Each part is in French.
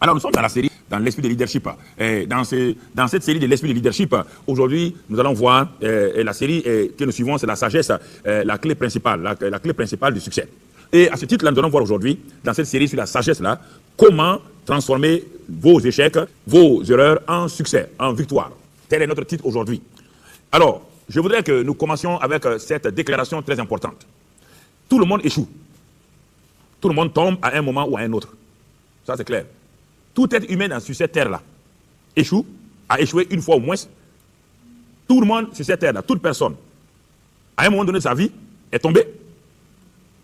Alors nous sommes dans la série, dans l'esprit de leadership. Dans cette série de l'esprit de leadership, aujourd'hui, nous allons voir la série que nous suivons, c'est la sagesse, la clé principale, la clé principale du succès. Et à ce titre-là, nous allons voir aujourd'hui, dans cette série sur la sagesse-là, comment transformer vos échecs, vos erreurs en succès, en victoire. Tel est notre titre aujourd'hui. Alors, je voudrais que nous commencions avec cette déclaration très importante. Tout le monde échoue. Tout le monde tombe à un moment ou à un autre. Ça, c'est clair. Tout être humain sur cette terre-là échoue, a échoué une fois au moins. Tout le monde sur cette terre-là, toute personne, à un moment donné de sa vie, est tombé.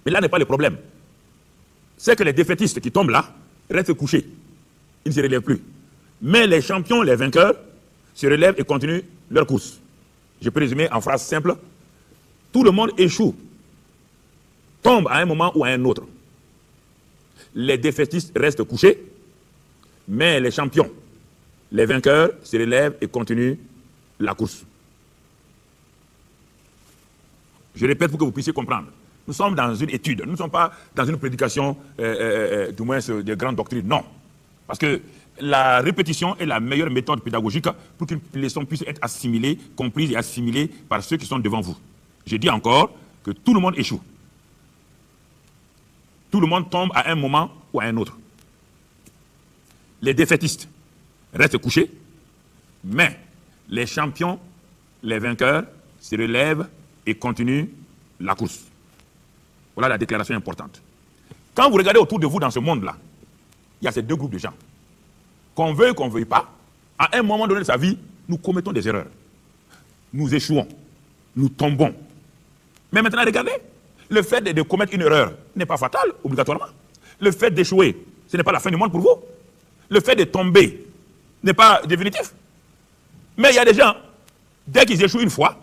Mais là n'est pas le problème. C'est que les défaitistes qui tombent là restent couchés. Ils ne se relèvent plus. Mais les champions, les vainqueurs, se relèvent et continuent leur course. Je peux résumer en phrase simple. Tout le monde échoue, tombe à un moment ou à un autre. Les défaitistes restent couchés, mais les champions, les vainqueurs, se relèvent et continuent la course. Je répète pour que vous puissiez comprendre. Nous sommes dans une étude, nous ne sommes pas dans une prédication, du moins de grandes doctrines, non. Parce que la répétition est la meilleure méthode pédagogique pour qu'une leçon puisse être assimilée, comprise et assimilée par ceux qui sont devant vous. Je dis encore que tout le monde échoue. Tout le monde tombe à un moment ou à un autre. Les défaitistes restent couchés, mais les champions, les vainqueurs, se relèvent et continuent la course. Voilà la déclaration importante. Quand vous regardez autour de vous dans ce monde-là, il y a ces deux groupes de gens. Qu'on veuille ou qu'on ne veuille pas, à un moment donné de sa vie, nous commettons des erreurs. Nous échouons, nous tombons. Mais maintenant, regardez, le fait de commettre une erreur n'est pas fatal, obligatoirement. Le fait d'échouer, ce n'est pas la fin du monde pour vous. Le fait de tomber n'est pas définitif. Mais il y a des gens, dès qu'ils échouent une fois,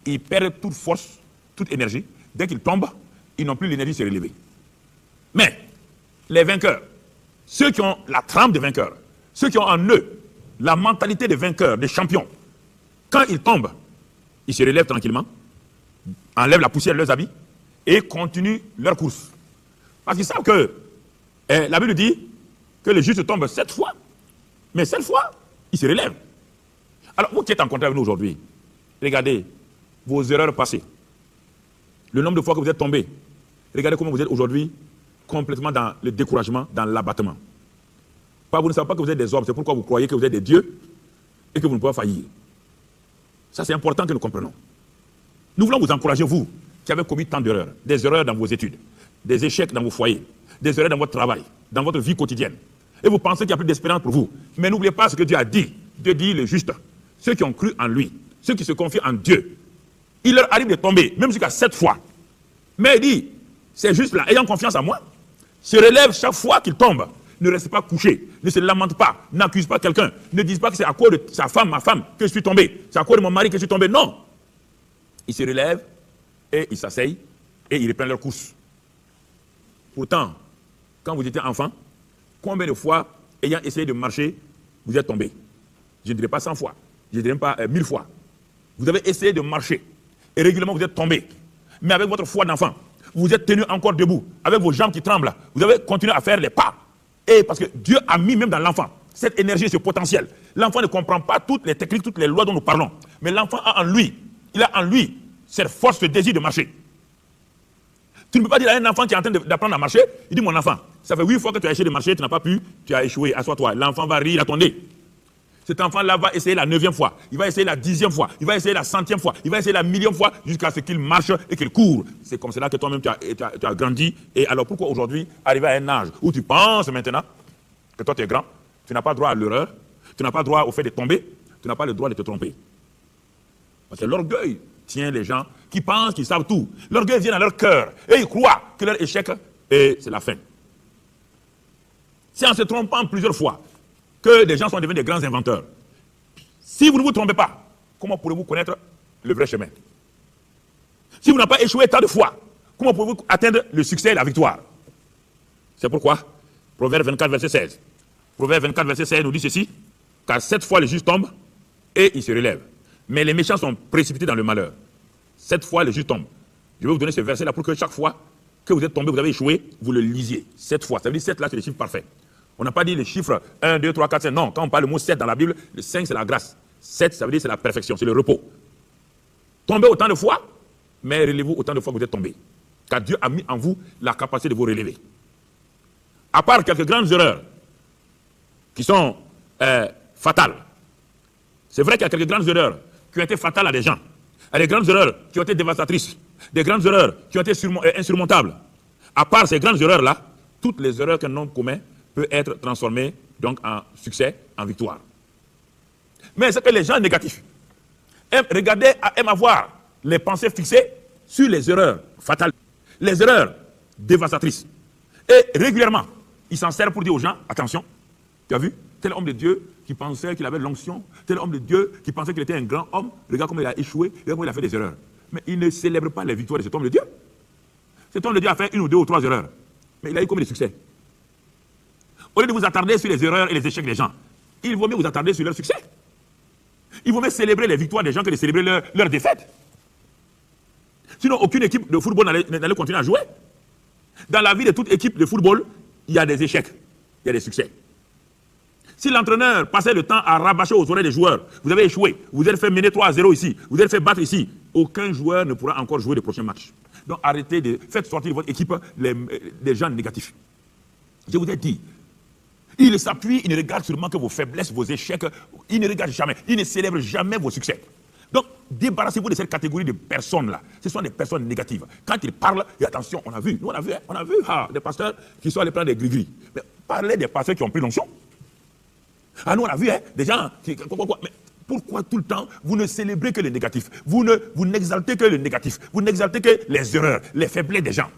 ils perdent toute force, toute énergie. Dès qu'ils tombent, ils n'ont plus l'énergie de se relever. Mais les vainqueurs, ceux qui ont la trempe de vainqueurs, ceux qui ont en eux la mentalité de vainqueurs, de champions, quand ils tombent, ils se relèvent tranquillement, enlèvent la poussière de leurs habits et continuent leur course. Parce qu'ils savent que la Bible dit que le juste tombe 7 fois, mais 7 fois, il se relève. Alors, vous qui êtes en contact avec nous aujourd'hui, regardez vos erreurs passées, le nombre de fois que vous êtes tombés, regardez comment vous êtes aujourd'hui complètement dans le découragement, dans l'abattement. Vous ne savez pas que vous êtes des hommes, c'est pourquoi vous croyez que vous êtes des dieux et que vous ne pouvez pas faillir. Ça, c'est important que nous comprenions. Nous voulons vous encourager, vous, qui avez commis tant d'erreurs, des erreurs dans vos études, des échecs dans vos foyers, des erreurs dans votre travail, dans votre vie quotidienne. Et vous pensez qu'il n'y a plus d'espérance pour vous. Mais n'oubliez pas ce que Dieu a dit. Dieu dit le juste. Ceux qui ont cru en lui, ceux qui se confient en Dieu, il leur arrive de tomber, même jusqu'à 7 fois. Mais il dit, c'est juste là, ayant confiance en moi, se relève chaque fois qu'il tombe. Ne reste pas couché, ne se lamente pas, n'accuse pas quelqu'un, ne dise pas que c'est à cause de sa femme, ma femme, que je suis tombé, c'est à cause de mon mari que je suis tombé. Non. Ils se relèvent et ils s'asseyent et ils reprennent leur course. Pourtant, quand vous étiez enfant, combien de fois, ayant essayé de marcher, vous êtes tombé? Je ne dirais pas 100 fois, je ne dirais pas 1000 fois. Vous avez essayé de marcher et régulièrement vous êtes tombé. Mais avec votre foi d'enfant, vous êtes tenu encore debout, avec vos jambes qui tremblent, vous avez continué à faire les pas. Et parce que Dieu a mis même dans l'enfant cette énergie, ce potentiel. L'enfant ne comprend pas toutes les techniques, toutes les lois dont nous parlons. Mais l'enfant a en lui, il a en lui cette force, ce désir de marcher. Tu ne peux pas dire à un enfant qui est en train d'apprendre à marcher, il dit mon enfant, ça fait 8 fois que tu as essayé de marcher, tu n'as pas pu, tu as échoué, assois-toi. L'enfant va rire à ton nez. Cet enfant-là va essayer la 9e fois, il va essayer la 10e fois, il va essayer la 100e fois, il va essayer la 1000e fois jusqu'à ce qu'il marche et qu'il court. C'est comme cela que toi-même tu as grandi. Et alors pourquoi aujourd'hui, arriver à un âge où tu penses maintenant que toi tu es grand, tu n'as pas droit à l'erreur, tu n'as pas droit au fait de tomber, tu n'as pas le droit de te tromper. Parce que l'orgueil tient les gens qui pensent qu'ils savent tout. L'orgueil vient dans leur cœur et ils croient que leur échec, c'est la fin. C'est en se trompant plusieurs fois que des gens sont devenus des grands inventeurs. Si vous ne vous trompez pas, comment pourrez-vous connaître le vrai chemin? Si vous n'avez pas échoué tant de fois, comment pouvez-vous atteindre le succès et la victoire? C'est pourquoi, Proverbe 24, verset 16. Proverbe 24, verset 16 nous dit ceci, car 7 fois le juste tombe et il se relève. Mais les méchants sont précipités dans le malheur. 7 fois le juste tombe. Je vais vous donner ce verset-là pour que chaque fois que vous êtes tombé, vous avez échoué, vous le lisiez. 7 fois. Ça veut dire 7 là, c'est le chiffre parfait. On n'a pas dit les chiffres 1, 2, 3, 4, 5. Non, quand on parle le mot 7 dans la Bible, le 5 c'est la grâce. 7, ça veut dire c'est la perfection, c'est le repos. Tombez autant de fois, mais relevez-vous autant de fois que vous êtes tombé. Car Dieu a mis en vous la capacité de vous relever. À part quelques grandes erreurs qui sont fatales. C'est vrai qu'il y a quelques grandes erreurs qui ont été fatales à des gens. Il y a des grandes erreurs qui ont été dévastatrices. Des grandes erreurs qui ont été insurmontables. À part ces grandes erreurs-là, toutes les erreurs qu'un homme commet peuvent être transformées donc, en succès, en victoire. Mais c'est que les gens négatifs aiment avoir les pensées fixées sur les erreurs fatales, les erreurs dévastatrices. Et régulièrement, ils s'en servent pour dire aux gens, attention, tu as vu, tel homme de Dieu qui pensait qu'il avait l'onction, tel homme de Dieu qui pensait qu'il était un grand homme, regarde comment il a échoué, regarde comment il a fait des erreurs. Mais il ne célèbre pas les victoires de cet homme de Dieu. Cet homme de Dieu a fait 1 ou 2 ou 3 erreurs, mais il a eu combien de succès? Au lieu de vous attarder sur les erreurs et les échecs des gens, il vaut mieux vous attarder sur leur succès. Il vaut mieux célébrer les victoires des gens que de célébrer leurs défaites. Sinon, aucune équipe de football n'allait continuer à jouer. Dans la vie de toute équipe de football, il y a des échecs, il y a des succès. Si l'entraîneur passait le temps à rabâcher aux oreilles des joueurs, vous avez échoué, vous êtes fait mener 3-0 ici, vous êtes fait battre ici, aucun joueur ne pourra encore jouer les prochains matchs. Donc arrêtez de faire sortir de votre équipe les gens négatifs. Je vous ai dit, il s'appuie, il ne regarde seulement que vos faiblesses, vos échecs, il ne regarde jamais, il ne célèbre jamais vos succès. Donc, débarrassez-vous de cette catégorie de personnes-là. Ce sont des personnes négatives. Quand ils parlent, et attention, on a vu des pasteurs qui sont allés prendre des gris-gris. Mais parlez des pasteurs qui ont pris l'onction. Ah, nous, on a vu des gens qui... Mais pourquoi tout le temps, vous ne célébrez que le négatif? Vous n'exaltez que le négatif. Vous n'exaltez que les erreurs, les faiblesses des gens.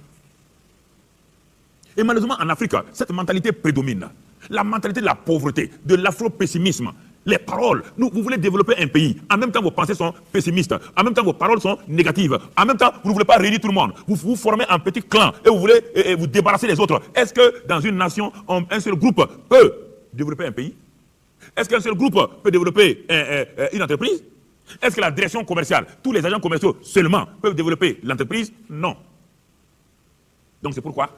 Et malheureusement, en Afrique, cette mentalité prédomine. La mentalité de la pauvreté, de l'afro-pessimisme. Les paroles, vous voulez développer un pays, en même temps vos pensées sont pessimistes, en même temps vos paroles sont négatives, en même temps vous ne voulez pas réunir tout le monde, vous vous formez un petit clan et vous voulez vous débarrasser des autres. Est-ce que dans une nation, un seul groupe peut développer un pays? Est-ce qu'un seul groupe peut développer une entreprise? Est-ce que la direction commerciale, tous les agents commerciaux seulement peuvent développer l'entreprise? Non. Donc c'est pourquoi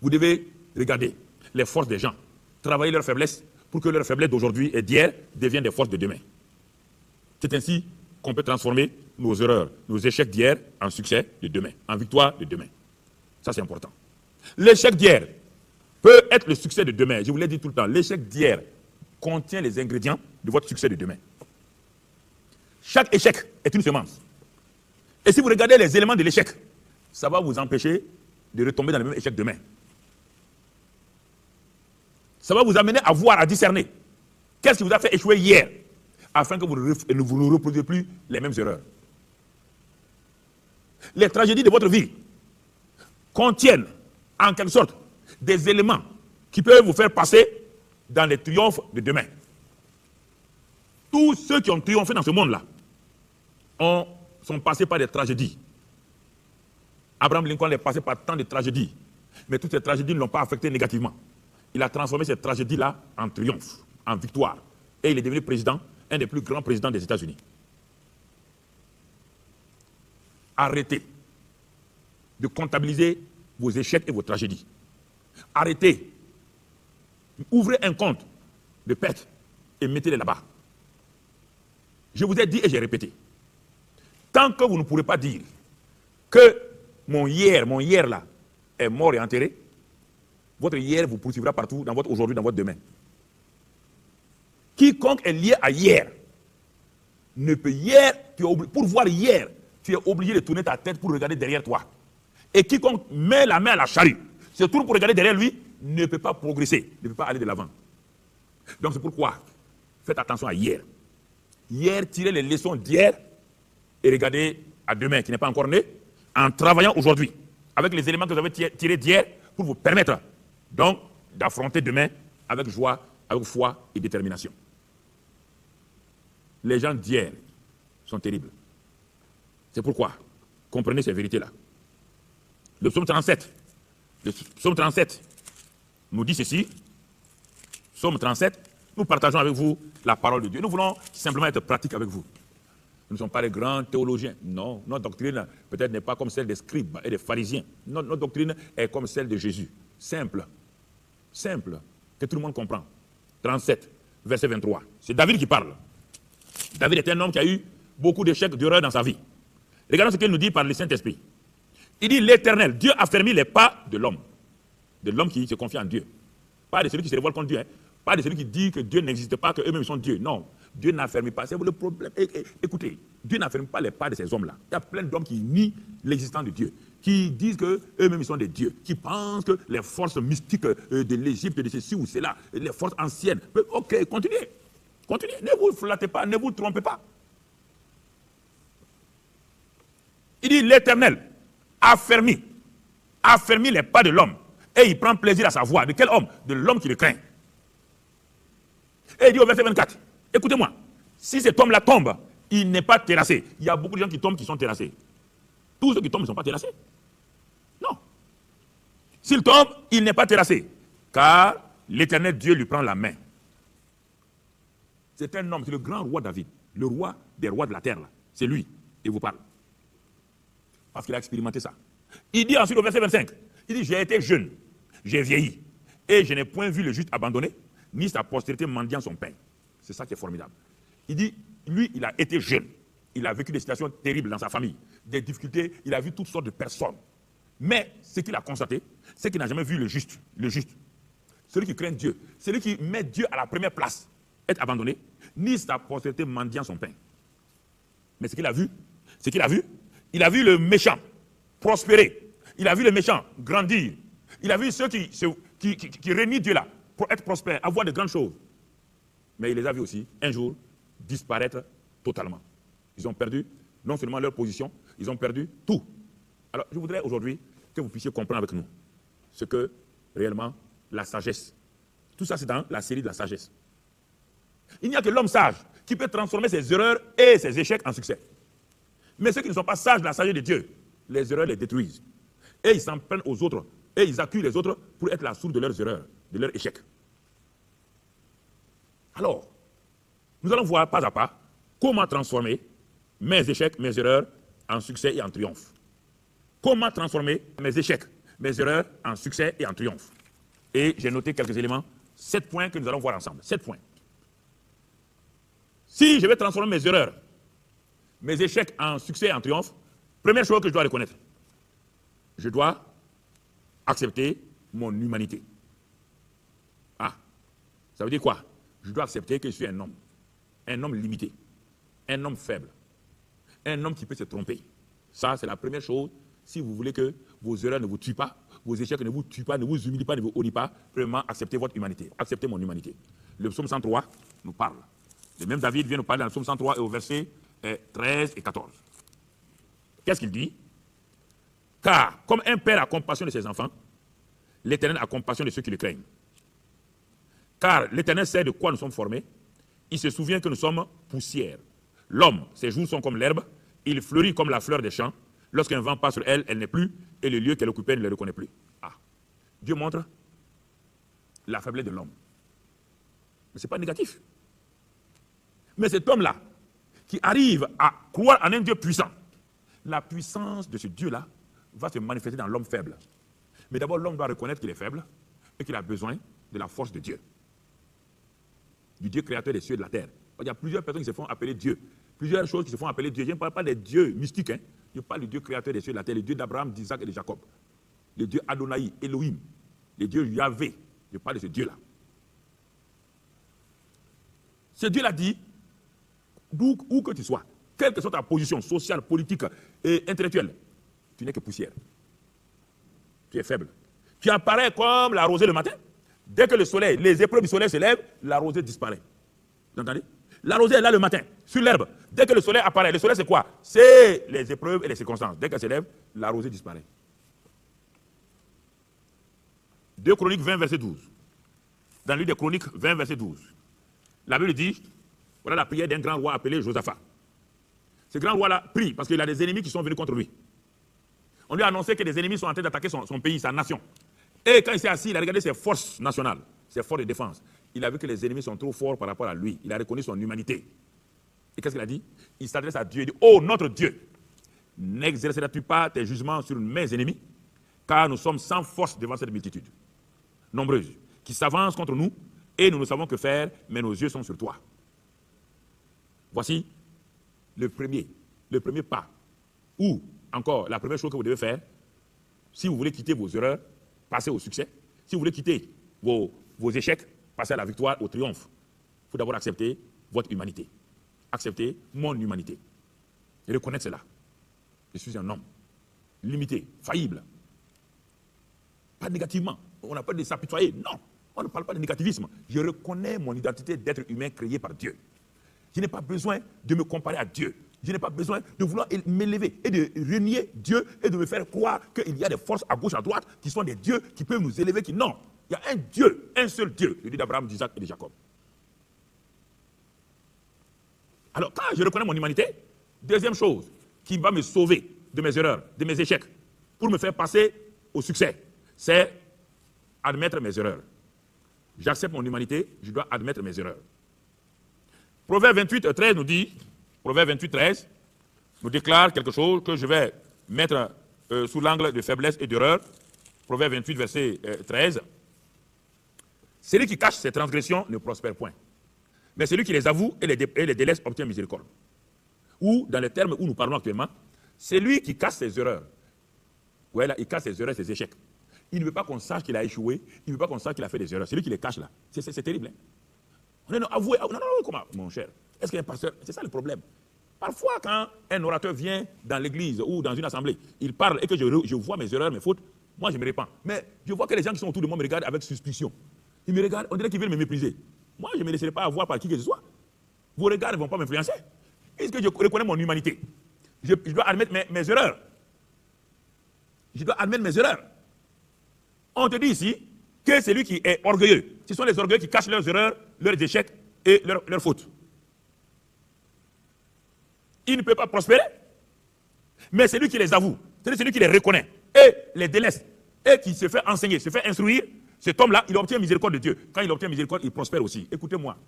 vous devez regarder les forces des gens, travailler leurs faiblesses, pour que leurs faiblesses d'aujourd'hui et d'hier deviennent des forces de demain. C'est ainsi qu'on peut transformer nos erreurs, nos échecs d'hier en succès de demain, en victoire de demain. Ça, c'est important. L'échec d'hier peut être le succès de demain. Je vous l'ai dit tout le temps, l'échec d'hier contient les ingrédients de votre succès de demain. Chaque échec est une semence. Et si vous regardez les éléments de l'échec, ça va vous empêcher de retomber dans le même échec demain. Ça va vous amener à voir, à discerner qu'est-ce qui vous a fait échouer hier, afin que vous ne reproduisiez plus les mêmes erreurs. Les tragédies de votre vie contiennent, en quelque sorte, des éléments qui peuvent vous faire passer dans les triomphes de demain. Tous ceux qui ont triomphé dans ce monde-là sont passés par des tragédies. Abraham Lincoln est passé par tant de tragédies, mais toutes ces tragédies ne l'ont pas affecté négativement. Il a transformé cette tragédie-là en triomphe, en victoire. Et il est devenu président, un des plus grands présidents des États-Unis. Arrêtez de comptabiliser vos échecs et vos tragédies. Arrêtez. Ouvrez un compte de pertes et mettez-les là-bas. Je vous ai dit et j'ai répété. Tant que vous ne pourrez pas dire que mon hier là, est mort et enterré, votre hier vous poursuivra partout, dans votre aujourd'hui, dans votre demain. Quiconque est lié à hier, ne peut hier, pour voir hier, tu es obligé de tourner ta tête pour regarder derrière toi. Et quiconque met la main à la charrue, se tourne pour regarder derrière lui, ne peut pas progresser, ne peut pas aller de l'avant. Donc c'est pourquoi, faites attention à hier. Hier, tirez les leçons d'hier et regardez à demain qui n'est pas encore né, en travaillant aujourd'hui, avec les éléments que vous avez tirés d'hier pour vous permettre donc d'affronter demain avec joie, avec foi et détermination. Les gens d'hier sont terribles. C'est pourquoi, comprenez ces vérités-là. Le psaume 37 nous dit ceci. Psaume 37, nous partageons avec vous la parole de Dieu. Nous voulons simplement être pratiques avec vous. Nous ne sommes pas les grands théologiens. Non, notre doctrine peut-être n'est pas comme celle des scribes et des pharisiens. Notre doctrine est comme celle de Jésus. Simple. Simple. que tout le monde comprend. 37, verset 23. C'est David qui parle. David est un homme qui a eu beaucoup d'échecs, d'erreurs dans sa vie. Regardons ce qu'il nous dit par le Saint-Esprit. Il dit l'Éternel, Dieu a fermé les pas de l'homme qui se confie en Dieu. Pas de celui qui se révolte contre Dieu, hein. Pas de celui qui dit que Dieu n'existe pas, qu'eux-mêmes sont Dieu. Non, Dieu n'affermit pas. C'est le problème. Écoutez, Dieu n'affermit pas les pas de ces hommes-là. Il y a plein d'hommes qui nient l'existence de Dieu, qui disent qu'eux-mêmes sont des dieux, qui pensent que les forces mystiques de l'Égypte, de ceci ou cela, les forces anciennes. Ok, continuez. Continuez. Ne vous flattez pas, ne vous trompez pas. Il dit l'Éternel a fermé les pas de l'homme. Et il prend plaisir à sa voix. De quel homme? De l'homme qui le craint. Et il dit au verset 24, écoutez-moi, si cet homme-là tombe, il n'est pas terrassé. Il y a beaucoup de gens qui tombent qui sont terrassés. Tous ceux qui tombent ne sont pas terrassés. Non. S'il tombe, il n'est pas terrassé. Car l'Éternel Dieu lui prend la main. C'est un homme, c'est le grand roi David, le roi des rois de la terre. C'est lui, il vous parle. Parce qu'il a expérimenté ça. Il dit ensuite au verset 25, il dit, j'ai été jeune, j'ai vieilli, et je n'ai point vu le juste abandonné, ni sa postérité mendiant son pain. C'est ça qui est formidable. Il dit, lui, il a été jeune. Il a vécu des situations terribles dans sa famille, des difficultés, il a vu toutes sortes de personnes. Mais ce qu'il a constaté, c'est qu'il n'a jamais vu le juste. Celui qui craint Dieu, celui qui met Dieu à la première place, être abandonné, ni sa postérité mendiant son pain. Mais ce qu'il a vu, il a vu le méchant prospérer. Il a vu le méchant grandir. Il a vu ceux qui réunissent Dieu là, pour être prospères, avoir de grandes choses. Mais il les a vus aussi, un jour, disparaître totalement. Ils ont perdu non seulement leur position, ils ont perdu tout. Alors, je voudrais aujourd'hui que vous puissiez comprendre avec nous ce que, réellement, la sagesse. Tout ça, c'est dans la série de la sagesse. Il n'y a que l'homme sage qui peut transformer ses erreurs et ses échecs en succès. Mais ceux qui ne sont pas sages de la sagesse de Dieu, les erreurs les détruisent. Et ils s'en prennent aux autres. Et ils accusent les autres pour être la source de leurs erreurs, de leurs échecs. Alors, nous allons voir pas à pas comment transformer mes échecs, mes erreurs en succès et en triomphe. Comment transformer mes échecs, mes erreurs en succès et en triomphe. Et j'ai noté quelques éléments, 7 points que nous allons voir ensemble. 7 points. Si je vais transformer mes erreurs, mes échecs en succès et en triomphe, première chose que je dois reconnaître, je dois accepter mon humanité. Ah, ça veut dire quoi? Je dois accepter que je suis un homme limité, un homme faible, un homme qui peut se tromper. Ça, c'est la première chose. Si vous voulez que vos erreurs ne vous tuent pas, vos échecs ne vous tuent pas, ne vous humilient pas, ne vous honient pas, premièrement, acceptez votre humanité. Acceptez mon humanité. Le psaume 103 nous parle. Le même David vient nous parler dans le psaume 103 et au verset 13 et 14. Qu'est-ce qu'il dit? Car, comme un père a compassion de ses enfants, l'Éternel a compassion de ceux qui le craignent. Car l'Éternel sait de quoi nous sommes formés. Il se souvient que nous sommes poussière. L'homme, ses jours sont comme l'herbe. Il fleurit comme la fleur des champs. Lorsqu'un vent passe sur elle, elle n'est plus. Et le lieu qu'elle occupait ne le reconnaît plus. Ah. Dieu montre la faiblesse de l'homme. Mais ce n'est pas négatif. Mais cet homme-là, qui arrive à croire en un Dieu puissant, la puissance de ce Dieu-là va se manifester dans l'homme faible. Mais d'abord, l'homme doit reconnaître qu'il est faible et qu'il a besoin de la force de Dieu. Du Dieu créateur des cieux et de la terre. Il y a plusieurs personnes qui se font appeler Dieu. Plusieurs choses qui se font appeler Dieu. Je ne parle pas des dieux mystiques. Hein. Je parle du Dieu créateur des cieux et de la terre. Le Dieu d'Abraham, d'Isaac et de Jacob. Le Dieu Adonai, Elohim. Le Dieu Yahvé. Je parle de ce Dieu-là. Ce Dieu-là dit, où que tu sois, quelle que soit ta position sociale, politique et intellectuelle, tu n'es que poussière. Tu es faible. Tu apparais comme la rosée le matin. Dès que le soleil, les épreuves du soleil se lèvent, la rosée disparaît. Vous entendez? La rosée est là le matin, sur l'herbe. Dès que le soleil apparaît, le soleil c'est quoi? C'est les épreuves et les circonstances. Dès qu'elle se lève, la rosée disparaît. 2 Chroniques 20, verset 12. Dans le livre des Chroniques 20, verset 12. La Bible dit, voilà la prière d'un grand roi appelé Josaphat. Ce grand roi-là prie parce qu'il a des ennemis qui sont venus contre lui. On lui a annoncé que des ennemis sont en train d'attaquer son pays, sa nation. Et quand il s'est assis, il a regardé ses forces nationales, ses forces de défense. Il a vu que les ennemis sont trop forts par rapport à lui. Il a reconnu son humanité. Et qu'est-ce qu'il a dit? Il s'adresse à Dieu et dit, oh notre Dieu, n'exerceras-tu pas tes jugements sur mes ennemis? Car nous sommes sans force devant cette multitude nombreuse. qui s'avancent contre nous et nous ne savons que faire, mais nos yeux sont sur toi. Voici le premier pas. Ou encore, la première chose que vous devez faire, si vous voulez quitter vos erreurs, passez au succès. Si vous voulez quitter vos échecs, passez à la victoire, au triomphe. Il faut d'abord accepter votre humanité. Accepter mon humanité. Et reconnaître cela. Je suis un homme limité, faillible. Pas négativement. On n'a pas de s'apitoyer. Non, on ne parle pas de négativisme. Je reconnais mon identité d'être humain créé par Dieu. Je n'ai pas besoin de me comparer à Dieu. Je n'ai pas besoin de vouloir m'élever et de renier Dieu et de me faire croire qu'il y a des forces à gauche, à droite, qui sont des dieux qui peuvent nous élever. Non, il y a un Dieu, un seul Dieu, le Dieu d'Abraham, d'Isaac et de Jacob. Alors, quand je reconnais mon humanité, deuxième chose qui va me sauver de mes erreurs, de mes échecs, pour me faire passer au succès, c'est admettre mes erreurs. J'accepte mon humanité, je dois admettre mes erreurs. Proverbe 28, 13 nous dit, Proverbe 28, 13, nous déclare quelque chose que je vais mettre sous l'angle de faiblesse et d'erreur. Proverbe 28, verset 13. Celui qui cache ses transgressions ne prospère point. Mais celui qui les avoue et les délaisse obtient miséricorde. Ou, dans les termes où nous parlons actuellement, celui qui cache ses erreurs, voilà, il cache ses erreurs, ses échecs. Il ne veut pas qu'on sache qu'il a échoué, il ne veut pas qu'on sache qu'il a fait des erreurs. C'est lui qui les cache là. C'est terrible. Hein? On est avoué. Non, comment, mon cher? Est-ce qu'il y a un pasteur? C'est ça le problème. Parfois, quand un orateur vient dans l'église ou dans une assemblée, il parle et que je vois mes erreurs, mes fautes, moi je me répands. Mais je vois que les gens qui sont autour de moi me regardent avec suspicion. Ils me regardent, on dirait qu'ils veulent me mépriser. Moi, je ne me laisserai pas avoir par qui que ce soit. Vos regards ne vont pas m'influencer. Puisque je reconnais mon humanité. Je dois admettre mes erreurs. Je dois admettre mes erreurs. On te dit ici que c'est lui qui est orgueilleux. Ce sont les orgueilleux qui cachent leurs erreurs, leurs échecs et leurs fautes. Il ne peut pas prospérer. Mais c'est lui qui les avoue. C'est celui qui les reconnaît et les délaisse. Et qui se fait enseigner, se fait instruire. Cet homme-là, il obtient miséricorde de Dieu. Quand il obtient miséricorde, il prospère aussi. Écoutez-moi.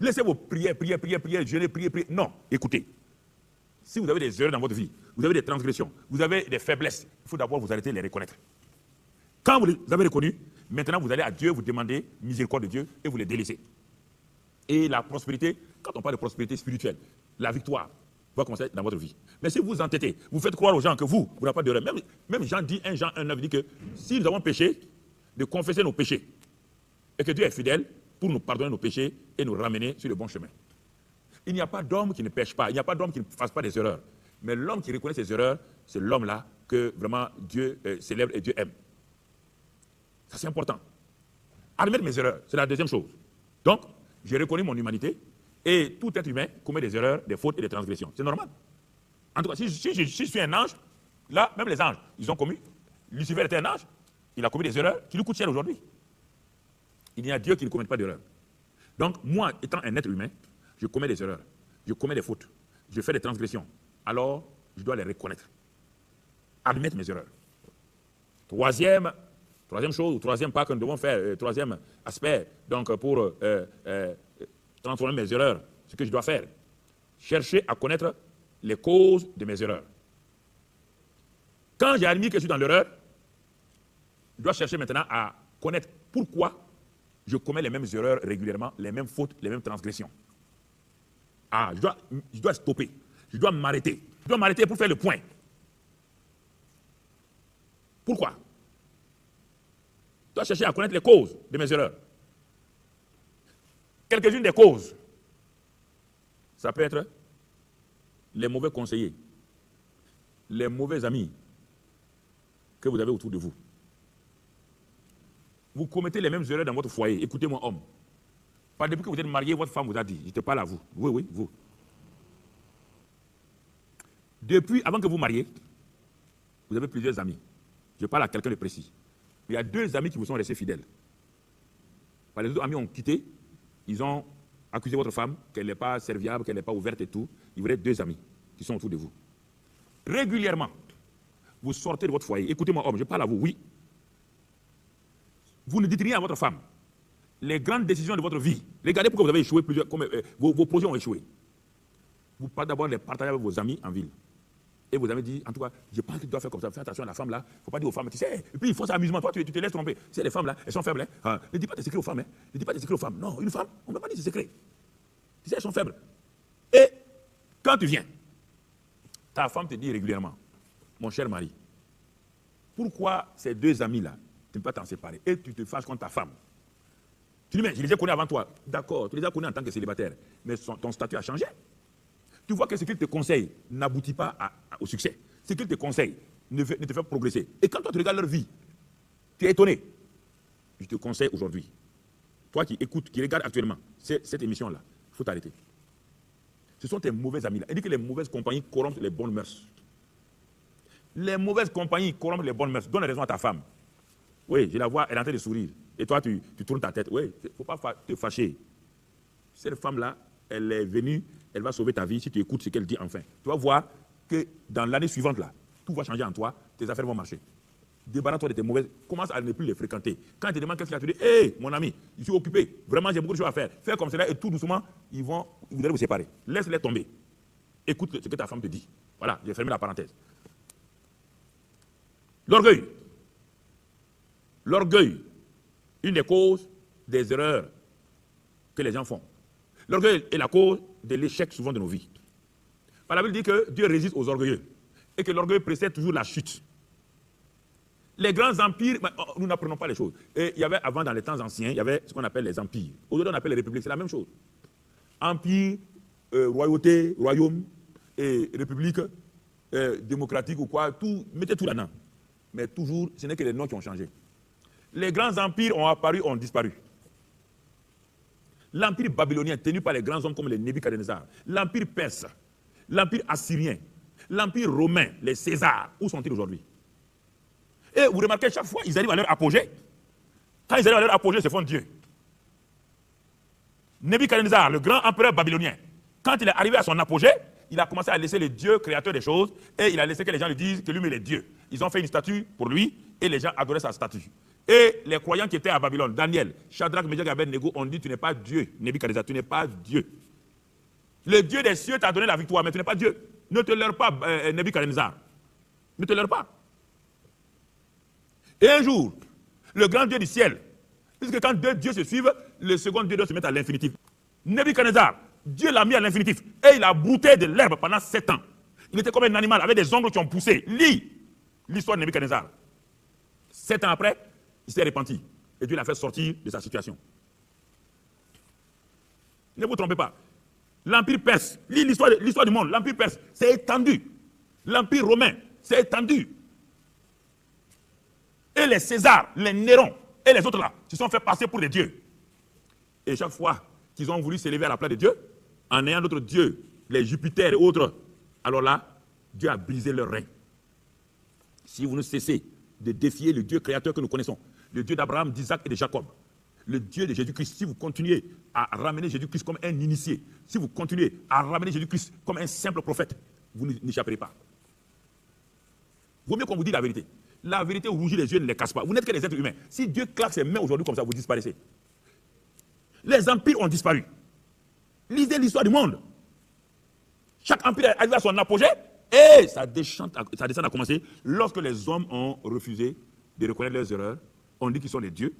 Laissez vos prières, jeûner, prier. Non, écoutez. Si vous avez des erreurs dans votre vie, vous avez des transgressions, vous avez des faiblesses, il faut d'abord vous arrêter de les reconnaître. Quand vous les avez reconnus, maintenant vous allez à Dieu, vous demandez miséricorde de Dieu et vous les délaissez. Et la prospérité, quand on parle de prospérité spirituelle, la victoire va commencer dans votre vie. Mais si vous vous entêtez, vous faites croire aux gens que vous n'avez pas d'erreur. Même Jean dit, 1 Jean 1,9 dit que si nous avons péché, de confesser nos péchés. Et que Dieu est fidèle pour nous pardonner nos péchés et nous ramener sur le bon chemin. Il n'y a pas d'homme qui ne pêche pas, il n'y a pas d'homme qui ne fasse pas des erreurs. Mais l'homme qui reconnaît ses erreurs, c'est l'homme-là que vraiment Dieu célèbre et Dieu aime. Ça, c'est important. Admettre mes erreurs, c'est la deuxième chose. Donc, j'ai reconnu mon humanité et tout être humain commet des erreurs, des fautes et des transgressions. C'est normal. En tout cas, si je suis un ange, là, même les anges, ils ont commis. Lucifer était un ange, il a commis des erreurs qui lui coûtent cher aujourd'hui. Il y a Dieu qui ne commet pas d'erreurs. Donc, moi, étant un être humain, je commets des erreurs, je commets des fautes, je fais des transgressions. Alors, je dois les reconnaître. Admettre mes erreurs. Troisième chose, ou troisième pas que nous devons faire, troisième aspect, donc pour transformer mes erreurs, ce que je dois faire, chercher à connaître les causes de mes erreurs. Quand j'ai admis que je suis dans l'erreur, je dois chercher maintenant à connaître pourquoi je commets les mêmes erreurs régulièrement, les mêmes fautes, les mêmes transgressions. Ah, je dois stopper, je dois m'arrêter. Je dois m'arrêter pour faire le point. Pourquoi? Je dois chercher à connaître les causes de mes erreurs. Quelques-unes des causes. Ça peut être les mauvais conseillers, les mauvais amis que vous avez autour de vous. Vous commettez les mêmes erreurs dans votre foyer. Écoutez-moi, homme. Pas depuis que vous êtes marié, votre femme vous a dit, je te parle à vous. Oui, vous. Depuis, avant que vous mariez, vous avez plusieurs amis. Je parle à quelqu'un de précis. Il y a 2 amis qui vous sont restés fidèles. Les autres amis ont quitté, ils ont accusé votre femme qu'elle n'est pas serviable, qu'elle n'est pas ouverte et tout. Il vous reste 2 amis qui sont autour de vous. Régulièrement, vous sortez de votre foyer. Écoutez-moi, homme, je parle à vous, oui. Vous ne dites rien à votre femme. Les grandes décisions de votre vie, regardez pourquoi vous avez échoué, vos projets ont échoué. Vous parlez d'abord les partager avec vos amis en ville. Et vous avez dit, en tout cas, je pense que tu dois faire comme ça. Fais attention à la femme là. Il ne faut pas dire aux femmes, tu sais. Et puis il faut ça amusement. Toi, tu te laisses tromper. Tu sais, les femmes là, elles sont faibles. Hein. Ne dis pas tes secrets aux femmes. Hein. Ne dis pas tes secrets aux femmes. Non, une femme, on ne peut pas dire ses secrets. Tu sais, elles sont faibles. Et quand tu viens, ta femme te dit régulièrement, mon cher mari, pourquoi ces deux amis là, tu ne peux pas t'en séparer et tu te fâches contre ta femme? Tu dis, mais je les ai connus avant toi. D'accord, tu les as connus en tant que célibataire, mais ton statut a changé. Tu vois que ce qu'il te conseille n'aboutit pas au succès. Ce qu'il te conseille ne te fait progresser. Et quand toi tu regardes leur vie, tu es étonné. Je te conseille aujourd'hui, toi qui écoutes, qui regardes actuellement cette émission-là, il faut t'arrêter. Ce sont tes mauvais amis là. Il dit que les mauvaises compagnies corrompent les bonnes mœurs. Les mauvaises compagnies corrompent les bonnes mœurs. Donne raison à ta femme. Oui, je la vois, elle est en train de sourire. Et toi, tu tournes ta tête. Oui, il ne faut pas te fâcher. Cette femme-là, elle est venue, elle va sauver ta vie si tu écoutes ce qu'elle dit enfin. Tu vas voir que dans l'année suivante, là, tout va changer en toi, tes affaires vont marcher. Débarrasse-toi de tes mauvaises, commence à ne plus les fréquenter. Quand tu te demandes qu'est-ce qu'il y a, tu dis, hé, mon ami, je suis occupé, vraiment j'ai beaucoup de choses à faire. Fais comme cela et tout doucement, vous allez vous séparer. Laisse-les tomber. Écoute ce que ta femme te dit. Voilà, j'ai fermé la parenthèse. L'orgueil. L'orgueil, une des causes des erreurs que les gens font. L'orgueil est la cause de l'échec souvent de nos vies. La Bible dit que Dieu résiste aux orgueilleux et que l'orgueil précède toujours la chute. Les grands empires, nous n'apprenons pas les choses. Et il y avait avant, dans les temps anciens, il y avait ce qu'on appelle les empires. Aujourd'hui, on appelle les républiques, c'est la même chose. Empire, royauté, royaume et république démocratique ou quoi, tout, mettez tout là-dedans. Mais toujours, ce n'est que les noms qui ont changé. Les grands empires ont apparu, ont disparu. L'empire babylonien, tenu par les grands hommes comme les Nebuchadnezzar, l'empire perse, l'empire assyrien, l'empire romain, les Césars, où sont-ils aujourd'hui? Et vous remarquez, chaque fois, ils arrivent à leur apogée. Quand ils arrivent à leur apogée, ils se font Dieu. Nebuchadnezzar, le grand empereur babylonien, quand il est arrivé à son apogée, il a commencé à laisser le Dieu créateur des choses et il a laissé que les gens lui disent que lui-même est Dieu. Ils ont fait une statue pour lui et les gens adoraient sa statue. Et les croyants qui étaient à Babylone, Daniel, Shadrach, Meshach et Abednego, ont dit tu n'es pas Dieu, Nebuchadnezzar, tu n'es pas Dieu. Le Dieu des cieux t'a donné la victoire, mais tu n'es pas Dieu. Ne te leurre pas, Nebuchadnezzar. Ne te leurre pas. Et un jour, le grand Dieu du ciel, puisque quand deux dieux se suivent, le second Dieu doit se mettre à l'infinitif. Nebuchadnezzar, Dieu l'a mis à l'infinitif et il a brouté de l'herbe pendant 7 ans. Il était comme un animal avec des ongles qui ont poussé. Lis l'histoire de Nebuchadnezzar. 7 ans après, il s'est repenti et Dieu l'a fait sortir de sa situation. Ne vous trompez pas. L'empire perse, lis l'histoire du monde, l'empire perse, c'est étendu. L'empire romain, c'est étendu. Et les Césars, les Néron et les autres là, se sont fait passer pour des dieux. Et chaque fois qu'ils ont voulu s'élever à la place de Dieu, en ayant d'autres dieux, les Jupiter et autres, alors là, Dieu a brisé leur règne. Si vous ne cessez de défier le Dieu créateur que nous connaissons, le Dieu d'Abraham, d'Isaac et de Jacob, le Dieu de Jésus-Christ, si vous continuez à ramener Jésus-Christ comme un initié, si vous continuez à ramener Jésus-Christ comme un simple prophète, vous n'échapperez pas. Vaut mieux qu'on vous dise la vérité. La vérité rougit les yeux, ne les casse pas. Vous n'êtes que des êtres humains. Si Dieu claque ses mains aujourd'hui comme ça, vous disparaissez. Les empires ont disparu. Lisez l'histoire du monde. Chaque empire arrive à son apogée et ça descend à commencer lorsque les hommes ont refusé de reconnaître leurs erreurs. On dit qu'ils sont des dieux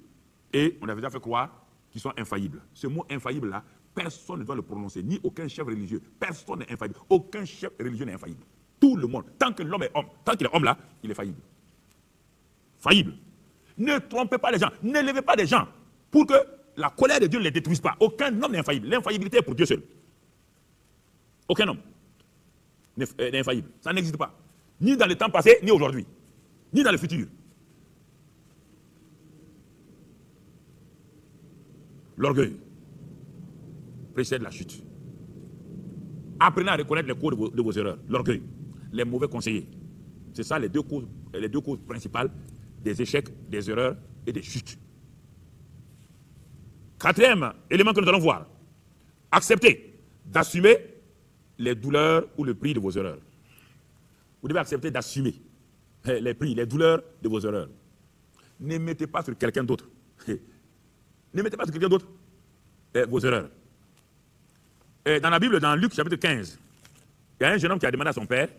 et on a déjà fait croire qu'ils sont infaillibles. Ce mot infaillible là, personne ne doit le prononcer, ni aucun chef religieux. Personne n'est infaillible. Aucun chef religieux n'est infaillible. Tout le monde, tant que l'homme est homme, tant qu'il est homme là, il est faillible. Faillible. Ne trompez pas les gens, n'élevez pas les gens pour que la colère de Dieu ne les détruise pas. Aucun homme n'est infaillible. L'infaillibilité est pour Dieu seul. Aucun homme n'est infaillible. Ça n'existe pas. Ni dans le temps passé, ni aujourd'hui. Ni dans le futur. L'orgueil précède la chute. Apprenez à reconnaître les causes de vos erreurs. L'orgueil. Les mauvais conseillers. C'est ça les deux causes principales des échecs, des erreurs et des chutes. Quatrième élément que nous allons voir. Acceptez d'assumer les douleurs ou le prix de vos erreurs. Vous devez accepter d'assumer les prix, les douleurs de vos erreurs. Ne mettez pas sur quelqu'un d'autre. Ne mettez pas sur quelqu'un d'autre vos erreurs. Dans la Bible, dans Luc chapitre 15, il y a un jeune homme qui a demandé à son père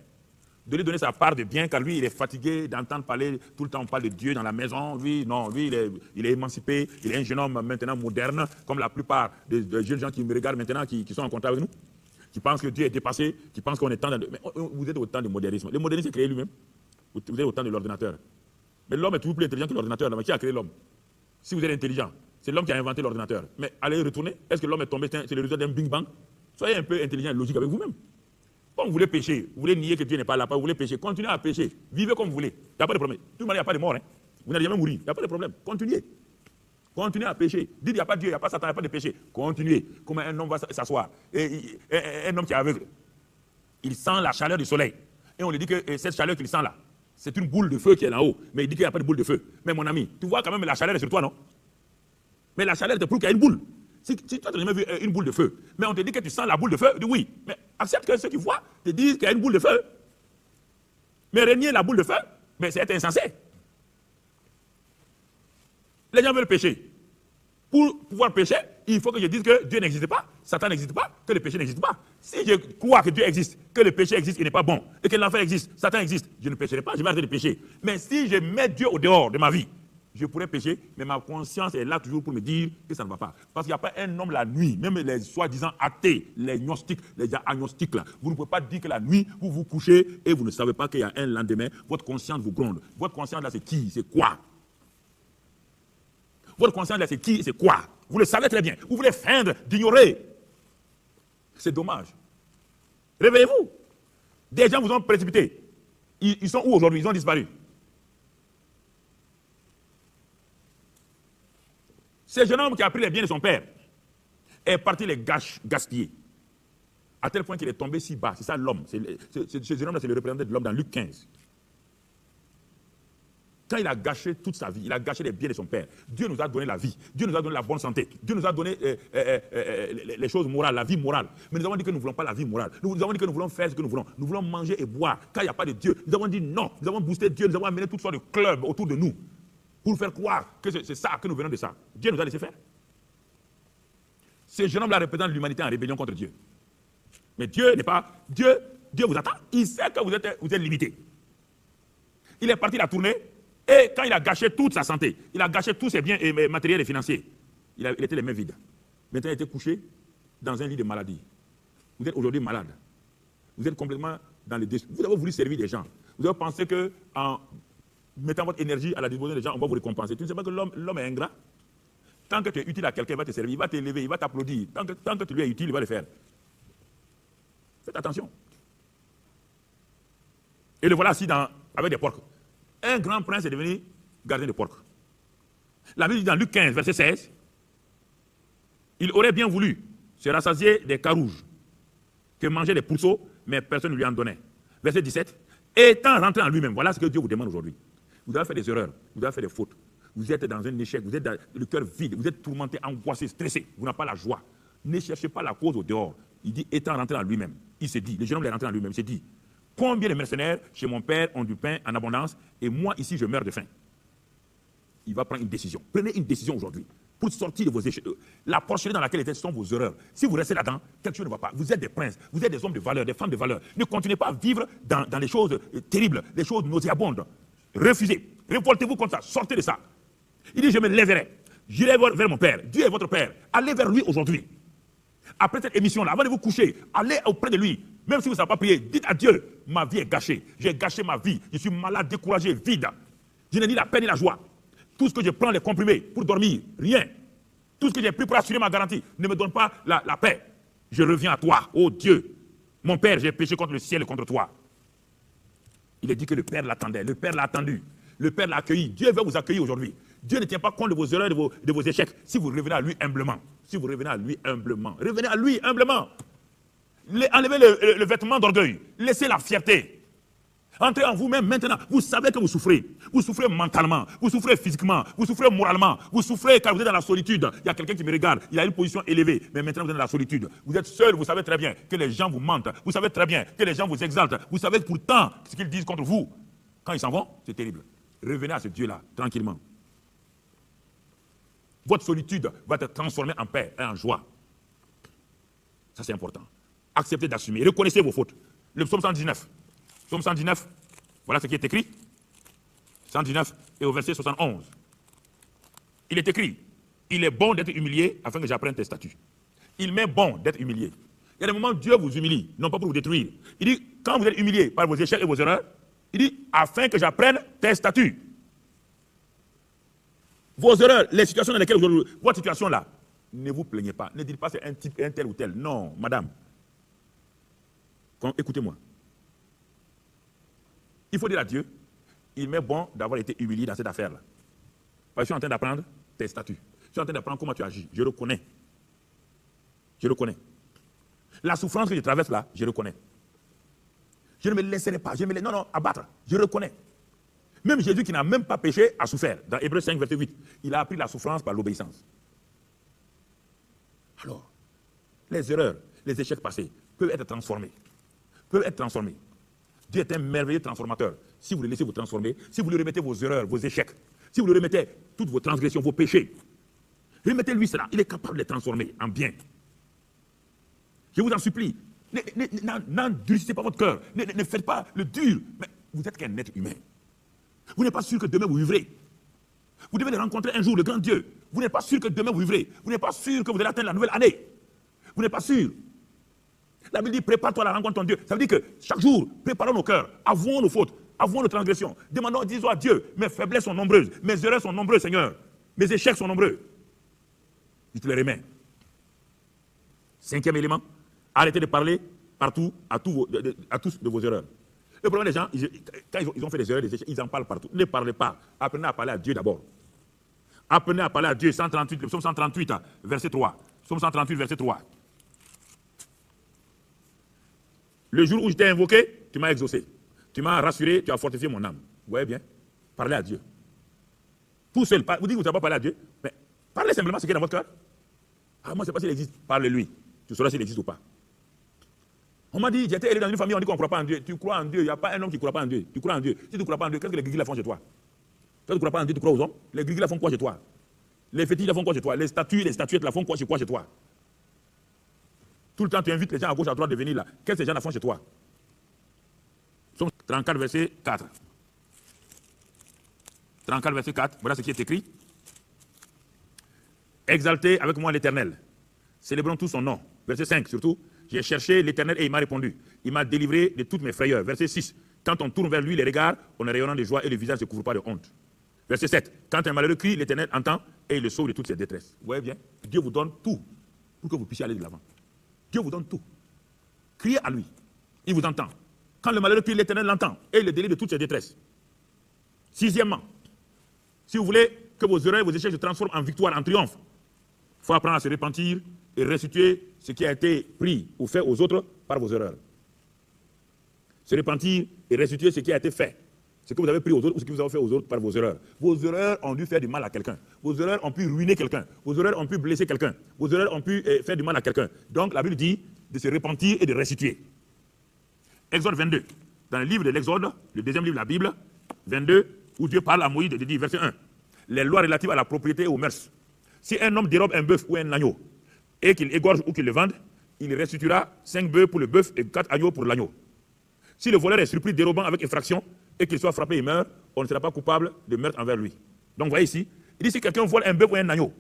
de lui donner sa part de bien, car lui, il est fatigué d'entendre parler, tout le temps on parle de Dieu dans la maison. Lui, non, lui, il est émancipé, il est un jeune homme maintenant moderne, comme la plupart des jeunes gens qui me regardent maintenant, qui sont en contact avec nous, qui pensent que Dieu est dépassé, qui pensent qu'on est temps de... Mais vous êtes au temps du modernisme. Le modernisme est créé lui-même. Vous êtes au temps de l'ordinateur. Mais l'homme est toujours plus intelligent que l'ordinateur. Mais qui a créé l'homme? Si vous êtes intelligent, c'est l'homme qui a inventé l'ordinateur. Mais allez retourner, est-ce que l'homme est tombé, c'est le résultat d'un Big Bang? Soyez un peu intelligent et logique avec vous-même. Quand vous voulez pécher, vous voulez nier que Dieu n'est pas là, vous voulez pécher, continuez à pécher. Vivez comme vous voulez. Il n'y a pas de problème. Tout le monde, il n'y a pas de mort. Hein. Vous n'allez jamais mourir. Il n'y a pas de problème. Continuez. Continuez à pécher. Dites, il n'y a pas de Dieu, il n'y a pas Satan, il n'y a pas de péché. Continuez. Comment un homme va s'asseoir? Un homme qui est aveugle, il sent la chaleur du soleil. Et on lui dit que cette chaleur qu'il sent là, c'est une boule de feu qui est là-haut. Mais il dit qu'il n'y a pas de boule de feu. Mais mon ami, tu vois quand même la chaleur est sur toi, non? Mais la chaleur te prouve qu'il y a une boule. Si tu n'as jamais vu une boule de feu, mais on te dit que tu sens la boule de feu, tu dis oui. Mais accepte que ceux qui voient te disent qu'il y a une boule de feu. Mais renier la boule de feu, mais c'est être insensé. Les gens veulent pécher. Pour pouvoir pécher, il faut que je dise que Dieu n'existe pas, Satan n'existe pas, que le péché n'existe pas. Si je crois que Dieu existe, que le péché existe, il n'est pas bon, et que l'enfer existe, Satan existe, je ne pécherai pas, je vais arrêter de pécher. Mais si je mets Dieu au dehors de ma vie, je pourrais pécher, mais ma conscience est là toujours pour me dire que ça ne va pas. Parce qu'il n'y a pas un homme la nuit, même les soi-disant athées, les gnostiques, les agnostiques, là, vous ne pouvez pas dire que la nuit, vous vous couchez et vous ne savez pas qu'il y a un lendemain, votre conscience vous gronde. Votre conscience là, c'est qui? C'est quoi? Votre conscience là, c'est qui? C'est quoi? Vous le savez très bien. Vous voulez feindre d'ignorer. C'est dommage. Réveillez-vous. Des gens vous ont précipité. Ils sont où aujourd'hui? Ils ont disparu. Ce jeune homme qui a pris les biens de son père est parti les gaspiller. À tel point qu'il est tombé si bas. C'est ça l'homme. Ce jeune homme-là, c'est le représentant de l'homme dans Luc 15. Quand il a gâché toute sa vie, il a gâché les biens de son père. Dieu nous a donné la vie. Dieu nous a donné la bonne santé. Dieu nous a donné les choses morales, la vie morale. Mais nous avons dit que nous ne voulons pas la vie morale. Nous avons dit que nous voulons faire ce que nous voulons. Nous voulons manger et boire. Quand il n'y a pas de Dieu, nous avons dit non. Nous avons boosté Dieu. Nous avons amené toutes sortes de clubs autour de nous pour faire croire que c'est ça, que nous venons de ça. Dieu nous a laissé faire. Ce jeune homme-là représente l'humanité en rébellion contre Dieu. Mais Dieu n'est pas... Dieu vous attend. Il sait que vous êtes limité. Il est parti la tournée. Et quand il a gâché toute sa santé, il a gâché tous ses biens matériels et financiers, il était les mains vides. Maintenant, il était couché dans un lit de maladie. Vous êtes aujourd'hui malade. Vous êtes complètement dans le déçu. Vous avez voulu servir des gens. Vous avez pensé qu'en mettant votre énergie à la disposition des gens, on va vous récompenser. Tu ne sais pas que l'homme est ingrat. Tant que tu es utile à quelqu'un, il va te servir, il va t'élever, il va t'applaudir. Tant que tu lui es utile, il va le faire. Faites attention. Et le voilà assis avec des porcs. Un grand prince est devenu gardien de porcs. La Bible dit dans Luc 15, verset 16, il aurait bien voulu se rassasier des carouges que mangeaient les pourceaux, mais personne ne lui en donnait. Verset 17, étant rentré en lui-même, voilà ce que Dieu vous demande aujourd'hui. Vous avez fait des erreurs, vous avez fait des fautes, vous êtes dans un échec, vous êtes dans le cœur vide, vous êtes tourmenté, angoissé, stressé, vous n'avez pas la joie. Ne cherchez pas la cause au dehors. Il dit étant rentré en lui-même. Il s'est dit, le jeune homme est rentré en lui-même, il s'est dit, combien de mercenaires chez mon père ont du pain en abondance et moi ici je meurs de faim. Il va prendre une décision. Prenez une décision aujourd'hui pour sortir de vos échecs. La porcherie dans laquelle sont vos erreurs. Si vous restez là-dedans, quelque chose ne va pas. Vous êtes des princes, vous êtes des hommes de valeur, des femmes de valeur. Ne continuez pas à vivre dans les choses terribles, les choses nauséabondes. Refusez. Révoltez-vous contre ça. Sortez de ça. Il dit je me lèverai. J'irai vers mon père. Dieu est votre père. Allez vers lui aujourd'hui. Après cette émission-là, avant de vous coucher, allez auprès de lui. Même si vous ne savez pas prier, dites à Dieu, ma vie est gâchée. J'ai gâché ma vie. Je suis malade, découragé, vide. Je n'ai ni la paix ni la joie. Tout ce que je prends, les comprimés pour dormir, rien. Tout ce que j'ai pris pour assurer ma garantie ne me donne pas la paix. Je reviens à toi, ô Dieu. Mon Père, j'ai péché contre le ciel et contre toi. Il est dit que le Père l'attendait. Le Père l'a attendu. Le Père l'a accueilli. Dieu veut vous accueillir aujourd'hui. Dieu ne tient pas compte de vos erreurs, de vos échecs. Si vous revenez à lui humblement. Si vous revenez à lui humblement. Revenez à lui humblement. Enlevez le vêtement d'orgueil. Laissez la fierté. Entrez en vous-même maintenant. Vous savez que vous souffrez. Vous souffrez mentalement. Vous souffrez physiquement. Vous souffrez moralement. Vous souffrez car vous êtes dans la solitude. Il y a quelqu'un qui me regarde. Il a une position élevée. Mais maintenant vous êtes dans la solitude. Vous êtes seul. Vous savez très bien que les gens vous mentent. Vous savez très bien que les gens vous exaltent. Vous savez pourtant ce qu'ils disent contre vous. Quand ils s'en vont, c'est terrible. Revenez à ce Dieu-là, tranquillement. Votre solitude va être transformée en paix et en joie. Ça, c'est important. Acceptez d'assumer. Reconnaissez vos fautes. Le psaume 119. Psaume 119, voilà ce qui est écrit. 119 et au verset 71. Il est écrit, il est bon d'être humilié afin que j'apprenne tes statuts. Il m'est bon d'être humilié. Il y a des moments où Dieu vous humilie, non pas pour vous détruire. Il dit, quand vous êtes humilié par vos échecs et vos erreurs, il dit, afin que j'apprenne tes statuts. Vos erreurs, les situations dans lesquelles vous... Votre situation là, ne vous plaignez pas. Ne dites pas c'est un type, un tel ou tel. Non, madame. Écoutez-moi. Il faut dire à Dieu, il m'est bon d'avoir été humilié dans cette affaire-là. Parce que je suis en train d'apprendre tes statuts. Je suis en train d'apprendre comment tu agis. Je reconnais. Je reconnais. La souffrance que je traverse là, je reconnais. Je ne me laisserai pas. Non, abattre. Je reconnais. Même Jésus qui n'a même pas péché a souffert. Dans Hébreux 5, verset 8, il a appris la souffrance par l'obéissance. Alors, les erreurs, les échecs passés peuvent être transformés. Peuvent être transformés. Dieu est un merveilleux transformateur. Si vous le laissez vous transformer, si vous lui remettez vos erreurs, vos échecs, si vous lui remettez toutes vos transgressions, vos péchés, remettez-lui cela. Il est capable de les transformer en bien. Je vous en supplie, n'endurcissez pas votre cœur. Ne faites pas le dur. Mais vous êtes qu'un être humain. Vous n'êtes pas sûr que demain vous vivrez. Vous devez le rencontrer un jour, le grand Dieu. Vous n'êtes pas sûr que demain vous vivrez. Vous n'êtes pas sûr que vous allez atteindre la nouvelle année. Vous n'êtes pas sûr. La Bible dit, prépare-toi à la rencontre de ton Dieu. Ça veut dire que chaque jour, préparons nos cœurs, avouons nos fautes, avouons nos transgressions. Demandons, disons à Dieu, mes faiblesses sont nombreuses, mes erreurs sont nombreuses, Seigneur. Mes échecs sont nombreux. Je te les remets. 5e élément, arrêtez de parler partout à tous de vos erreurs. Le problème des gens, quand ils ont fait des erreurs, des échecs, ils en parlent partout. Ne parlez pas. Apprenez à parler à Dieu d'abord. Apprenez à parler à Dieu. 138, le psaume 138, verset 3. Psaume 138, verset 3. Le jour où je t'ai invoqué, tu m'as exaucé. Tu m'as rassuré, tu as fortifié mon âme. Vous voyez bien? Parlez à Dieu. Tout seul. Vous dites que vous ne savez pas parler à Dieu, mais parlez simplement ce qui est dans votre cœur. Ah, moi, je ne sais pas s'il existe. Parle-lui. Tu sauras s'il existe ou pas. On m'a dit, j'étais élevé dans une famille, on dit qu'on ne croit pas en Dieu. Tu crois en Dieu, il n'y a pas un homme qui ne croit pas en Dieu. Tu crois en Dieu. Si tu ne crois pas en Dieu, qu'est-ce que les gris font chez toi? Toi, tu ne crois pas en Dieu, tu crois aux hommes? Les gris font quoi chez toi? Les fétiches font quoi chez toi? Les statues, les statuettes font quoi chez toi? Tout le temps, tu invites les gens à gauche, à droite de venir là. Qu'est-ce que ces gens font chez toi? Psaume 34, verset 4. 34, verset 4, voilà ce qui est écrit. Exaltez avec moi l'Éternel. Célébrons tout son nom. Verset 5, surtout. J'ai cherché l'Éternel et il m'a répondu. Il m'a délivré de toutes mes frayeurs. Verset 6. Quand on tourne vers lui les regards, on est rayonnant de joie et le visage ne se couvre pas de honte. Verset 7. Quand un malheureux crie, l'Éternel entend et il le sauve de toutes ses détresses. Vous voyez bien? Dieu vous donne tout pour que vous puissiez aller de l'avant. Dieu vous donne tout. Criez à lui. Il vous entend. Quand le malheureux crie, l'Éternel l'entend et il le délivre de toutes ses détresses. 6e, si vous voulez que vos erreurs et vos échecs se transforment en victoire, en triomphe, il faut apprendre à se repentir et restituer ce qui a été pris ou fait aux autres par vos erreurs. Se repentir et restituer ce qui a été fait. Ce que vous avez pris aux autres ou ce que vous avez fait aux autres par vos erreurs. Vos erreurs ont dû faire du mal à quelqu'un. Vos erreurs ont pu ruiner quelqu'un. Vos erreurs ont pu blesser quelqu'un. Vos erreurs ont pu faire du mal à quelqu'un. Donc la Bible dit de se repentir et de restituer. Exode 22. Dans le livre de l'Exode, le deuxième livre de la Bible, 22, où Dieu parle à Moïse, de dire, verset 1. Les lois relatives à la propriété et aux mœurs. Si un homme dérobe un bœuf ou un agneau, et qu'il égorge ou qu'il le vende, il restituera 5 bœufs pour le bœuf et 4 agneaux pour l'agneau. Si le voleur est surpris dérobant avec effraction et qu'il soit frappé et meurt, on ne sera pas coupable de meurtre envers lui. Donc vous voyez ici, il dit si quelqu'un vole un bœuf ou un agneau,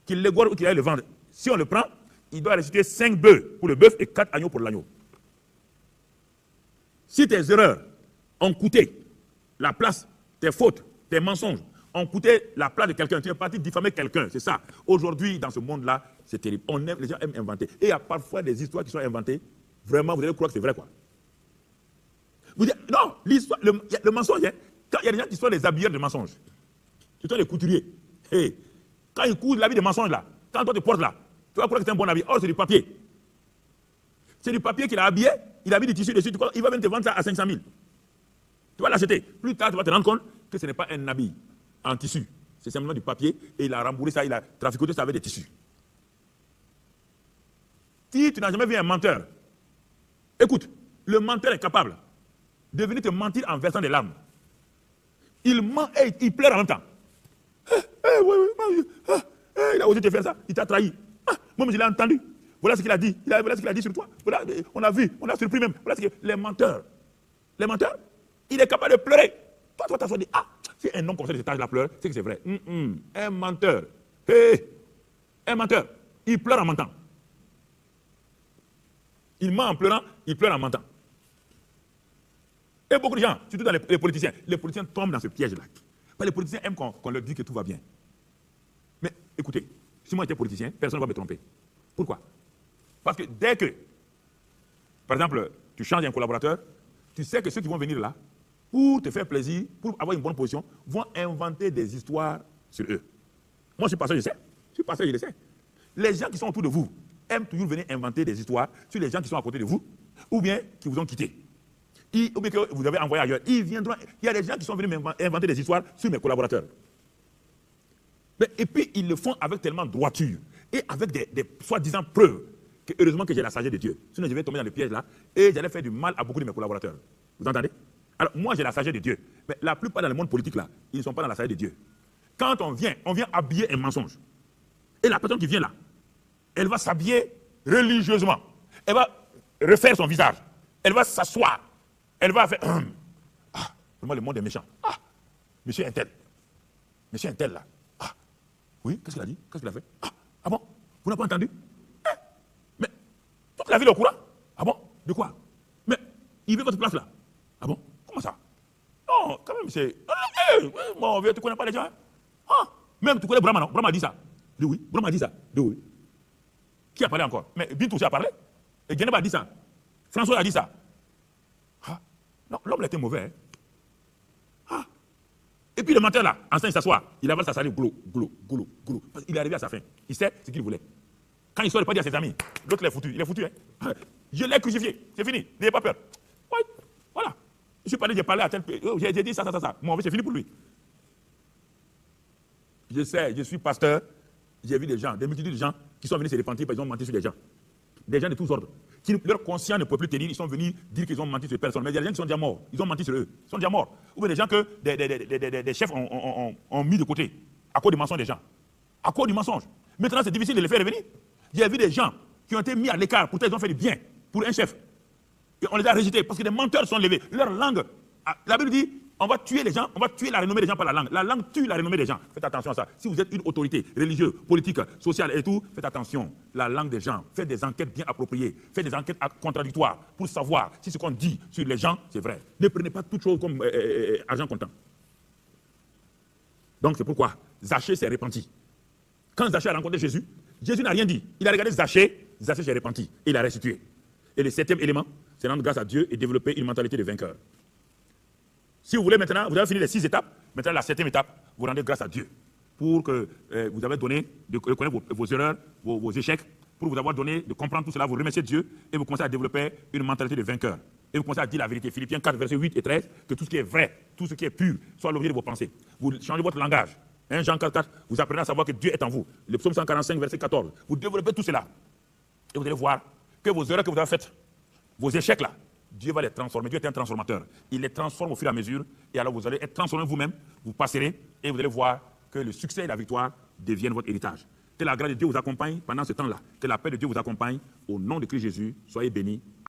qu'il l'égorge ou qu'il aille le vendre, si on le prend, il doit restituer 5 bœufs pour le bœuf et 4 agneaux pour l'agneau. Si tes erreurs ont coûté la place, tes fautes, tes mensonges, ont coûté la place de quelqu'un, tu es parti diffamer quelqu'un, c'est ça. Aujourd'hui, dans ce monde-là, c'est terrible. Les gens aiment inventer. Et il y a parfois des histoires qui sont inventées, vraiment, vous allez croire que c'est vrai, quoi. Vous dites, non, l'histoire, le mensonge, il y a des gens qui sont des habilleurs de mensonges. Ce sont des couturiers. Hey, quand ils cousent l'habit de mensonge, là, quand toi te portes là, tu vas croire que c'est un bon habit. Or, c'est du papier. C'est du papier qu'il a habillé, il a mis du tissu dessus, il va même te vendre ça à 500 000. Tu vas l'acheter. Plus tard, tu vas te rendre compte que ce n'est pas un habit en tissu. C'est simplement du papier et il a rembourré ça, il a traficoté ça avec des tissus. Si tu n'as jamais vu un menteur, écoute, le menteur est capable de venir te mentir en versant des larmes. Il ment et il pleure en même temps. Il a osé te faire ça, il t'a trahi. Moi, je l'ai entendu. Voilà ce qu'il a dit. Voilà ce qu'il a dit sur toi. Voilà, on a vu, on a surpris même. Voilà ce que les menteurs. Les menteurs, il est capable de pleurer. Toi, tu vas t'asseoir et dire, ah, si un homme comme ça de cet âge-là pleure, c'est que c'est vrai. Un menteur. Hey, un menteur, il pleure en mentant. Il ment en pleurant, il pleure en mentant. Et beaucoup de gens, surtout dans les politiciens tombent dans ce piège-là. Les politiciens aiment qu'on leur dise que tout va bien. Mais écoutez, si moi j'étais politicien, personne ne va me tromper. Pourquoi? Parce que dès que, par exemple, tu changes un collaborateur, tu sais que ceux qui vont venir là, pour te faire plaisir, pour avoir une bonne position, vont inventer des histoires sur eux. Moi, je suis pasteur, je sais. Je suis pasteur, je le sais. Les gens qui sont autour de vous aiment toujours venir inventer des histoires sur les gens qui sont à côté de vous, ou bien qui vous ont quitté. Ou bien que vous avez envoyé ailleurs. Ils viendront. Il y a des gens qui sont venus inventer des histoires sur mes collaborateurs. Et puis, ils le font avec tellement de droiture et avec des soi-disant preuves que heureusement que j'ai la sagesse de Dieu. Sinon, je vais tomber dans le piège là et j'allais faire du mal à beaucoup de mes collaborateurs. Vous entendez? Alors, moi, j'ai la sagesse de Dieu. Mais la plupart dans le monde politique là, ils ne sont pas dans la sagesse de Dieu. Quand on vient habiller un mensonge. Et la personne qui vient là, elle va s'habiller religieusement. Elle va refaire son visage. Elle va s'asseoir. Elle va faire... Ah, vraiment, le monde est méchant. Ah, monsieur un tel. Monsieur un tel, là. Ah, oui, qu'est-ce qu'il a dit? Qu'est-ce qu'il a fait? Ah bon? Vous n'avez pas entendu? Mais, toute la ville est au courant? Ah bon? De quoi? Mais, il veut votre place, là. Ah bon? Comment ça? Non, quand même, c'est... Bon, tu ne connais pas les gens, hein? Ah, même, tu connais Brahma, non? Brahma a dit ça. De oui. Brahma a dit ça. De oui. Qui a parlé encore? Mais Bintou aussi a parlé. Et Geneva a dit ça. François a dit ça. Non, l'homme était mauvais. Hein? Et puis le menteur là, en train de s'asseoir, il avale sa salive, goulot. Parce qu'il est arrivé à sa fin. Il sait ce qu'il voulait. Quand il sort, il ne peut pas dire à ses amis. L'autre, il est foutu. Hein? Je l'ai crucifié. C'est fini. N'ayez pas peur. Ouais. Voilà. J'ai parlé à tel pays. J'ai dit ça. Mon c'est fini pour lui. Je sais, je suis pasteur. J'ai vu des multitudes de gens qui sont venus se repentir parce qu'ils ont menti sur les gens. Des gens de tous ordres. Qui, leur conscience ne peut plus tenir, ils sont venus dire qu'ils ont menti sur personne. Mais il y a des gens qui sont déjà morts. Ils ont menti sur eux. Ils sont déjà morts. Ou bien des gens que des chefs ont mis de côté à cause du mensonge des gens. À cause du mensonge. Maintenant, c'est difficile de les faire revenir. J'ai vu des gens qui ont été mis à l'écart. Pourtant, ils ont fait du bien pour un chef. Et on les a rejetés parce que des menteurs sont levés. Leur langue, la Bible dit, on va tuer les gens, on va tuer la renommée des gens par la langue. La langue tue la renommée des gens. Faites attention à ça. Si vous êtes une autorité religieuse, politique, sociale et tout, faites attention. La langue des gens. Faites des enquêtes bien appropriées. Faites des enquêtes contradictoires pour savoir si ce qu'on dit sur les gens, c'est vrai. Ne prenez pas toute chose comme argent comptant. Donc c'est pourquoi Zachée s'est repenti. Quand Zachée a rencontré Jésus, Jésus n'a rien dit. Il a regardé Zachée, Zachée s'est repenti. Et il a restitué. Et le 7e élément, c'est rendre grâce à Dieu et développer une mentalité de vainqueur. Si vous voulez maintenant, vous avez fini les 6 étapes, maintenant la 7e étape, vous rendez grâce à Dieu pour que vous avez donné de connaître vos erreurs, vos échecs, pour vous avoir donné de comprendre tout cela, vous remerciez Dieu et vous commencez à développer une mentalité de vainqueur. Et vous commencez à dire la vérité. Philippiens 4, versets 8 et 13, que tout ce qui est vrai, tout ce qui est pur, soit l'objet de vos pensées. Vous changez votre langage. Jean 4, vous apprenez à savoir que Dieu est en vous. Le psaume 145, verset 14. Vous développez tout cela. Et vous allez voir que vos erreurs que vous avez faites, vos échecs là, Dieu va les transformer. Dieu est un transformateur. Il les transforme au fur et à mesure. Et alors vous allez être transformé vous-même. Vous passerez et vous allez voir que le succès et la victoire deviennent votre héritage. Que la grâce de Dieu vous accompagne pendant ce temps-là. Que la paix de Dieu vous accompagne. Au nom de Christ Jésus, soyez bénis.